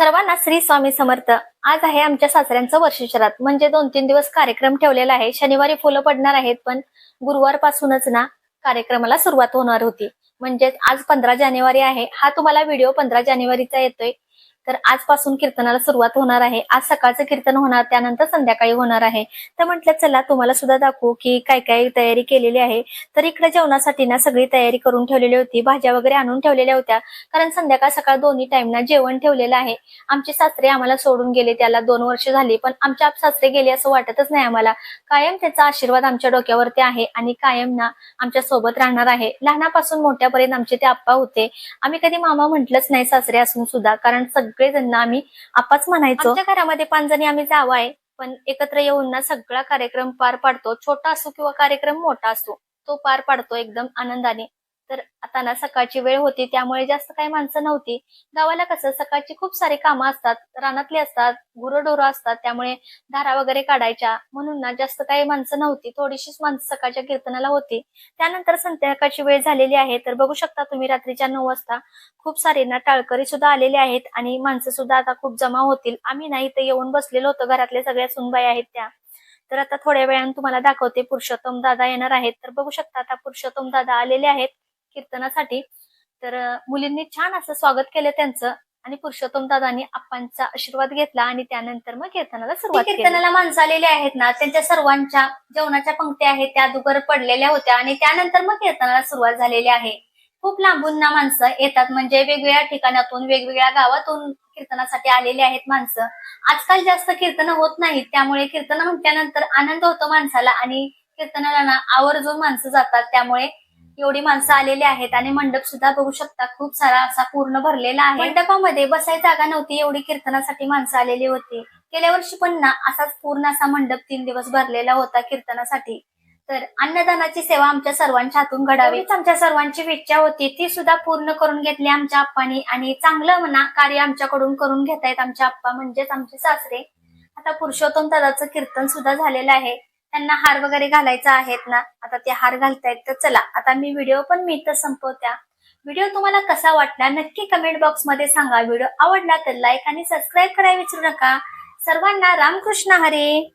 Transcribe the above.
सर्वांना श्री स्वामी समर्थ। आज आहे आमच्या सासऱ्यांचं वर्षश्राद्ध, म्हणजे 2-3 दिवस कार्यक्रम ठेवलेला आहे। शनिवारी फुलं पडणार आहेत, पण गुरुवारपासूनच ना कार्यक्रमाला सुरुवात होणार होती। म्हणजे आज 15 जानेवारी आहे। हा तुम्हाला व्हिडिओ 15 जानेवारीचा येतोय। तर आजपासून कीर्तनाला सुरुवात होणार आहे। आज सकाळचं कीर्तन होणार, त्यानंतर संध्याकाळी होणार आहे। तर म्हटलं चला तुम्हाला सुद्धा दाखवू की काय काय तयारी केलेली आहे। तर इकडे जेवणासाठी ना सगळी तयारी करून ठेवलेली होती, भाज्या वगैरे आणून ठेवलेल्या होत्या, कारण संध्याकाळ सकाळ दोन्ही टाइम ना जेवण ठेवलेलं आहे। आमचे सासरे आम्हाला सोडून गेले, त्याला 2 वर्ष झाली, पण आमच्या सासरे गेले असं वाटतच नाही आम्हाला। कायम त्याचा आशीर्वाद आमच्या डोक्यावरती आहे आणि कायम ना आमच्या सोबत राहणार आहे। लहानापासून मोठ्यापर्यंत आमचे ते आप्पा होते। आम्ही कधी मामा म्हटलंच नाही सासरे असून सुद्धा, कारण सगळेजण आम्ही आप्पाच म्हणायचो। आमच्या घरामध्ये 5 जणी आम्ही जावा आहे, पण एकत्र येऊन ना सगळा कार्यक्रम पार पाडतो। छोटा असो किंवा कार्यक्रम मोठा असो, तो पार पाडतो एकदम आनंदाने। तर आता ना सकाळची वेळ होती, त्यामुळे जास्त काही माणसं नव्हती। गावाला कसं सकाळची खूप सारे कामं असतात, रानातली असतात, गुरंढोरं असतात, त्यामुळे धारा वगैरे काढायच्या, म्हणून ना जास्त काही माणसं नव्हती। थोडीशीच माणसं सकाळच्या कीर्तनाला होती। त्यानंतर संध्याकाळची वेळ झालेली आहे। तर बघू शकता तुम्ही रात्रीच्या 9 वाजता खूप सारे ना टाळकरी सुद्धा आलेले आहेत आणि माणसं सुद्धा आता खूप जमा होतील। आम्ही ना इथे येऊन बसलेलो होतो, घरातल्या सगळ्या सुनबाई आहेत त्या। तर आता थोड्या वेळाने तुम्हाला दाखवते, पुरुषोत्तम दादा येणार आहेत। तर बघू शकता आता पुरुषोत्तम दादा आलेले आहेत कीर्तनासाठी। तर मुलींनी छान असं स्वागत केलं त्यांचं, आणि पुरुषोत्तम दादांनी आप्पांचा आशीर्वाद घेतला आणि त्यानंतर मग कीर्तनाला सुरुवात केली। कीर्तनाला माणसं आलेली आहेत ना, त्यांच्या सर्वांच्या जेवणाच्या पंक्ती आहेत त्या अगोदर पडलेल्या होत्या आणि त्यानंतर मग कीर्तनाला सुरुवात झालेली आहे। खूप लांबून ना माणसं येतात, म्हणजे वेगवेगळ्या ठिकाणातून वेगवेगळ्या गावातून कीर्तनासाठी आलेली आहेत माणसं। आजकाल जास्त कीर्तन होत नाहीत, त्यामुळे कीर्तन म्हटल्यानंतर आनंद होतो माणसाला आणि कीर्तनाला ना आवर्जून माणसं जातात, त्यामुळे एवढी माणसं आलेली आहेत। आणि मंडप सुद्धा बघू शकता खूप सारा असा पूर्ण भरलेला आहे। मंडपामध्ये बसायची जागा नव्हती, एवढी कीर्तनासाठी माणसं आलेली होती। गेल्या वर्षी पण ना असाच पूर्ण असा मंडप 3 दिवस भरलेला होता कीर्तनासाठी। तर अन्नदानाची सेवा आमच्या सर्वांच्या हातून घडावी, आमच्या सर्वांची इच्छा होती, ती सुद्धा पूर्ण करून घेतली आमच्या आप्पांनी। आणि चांगलं म्हणा कार्य आमच्याकडून करून घेतायत आमच्या आप्पा, म्हणजेच आमचे सासरे। आता पुरुषोत्तम दादाचं कीर्तन सुद्धा झालेलं आहे, त्यांना हार वगैरे घालायचा आहेत ना, आता ते हार घालतायत। तर चला आता मी व्हिडिओ पण मी इथं संपवत्या। व्हिडिओ तुम्हाला कसा वाटला नक्की कमेंट बॉक्स मध्ये सांगा। व्हिडिओ आवडला तर लाईक आणि सबस्क्राईब करायला विसरू नका। सर्वांना रामकृष्ण हरी।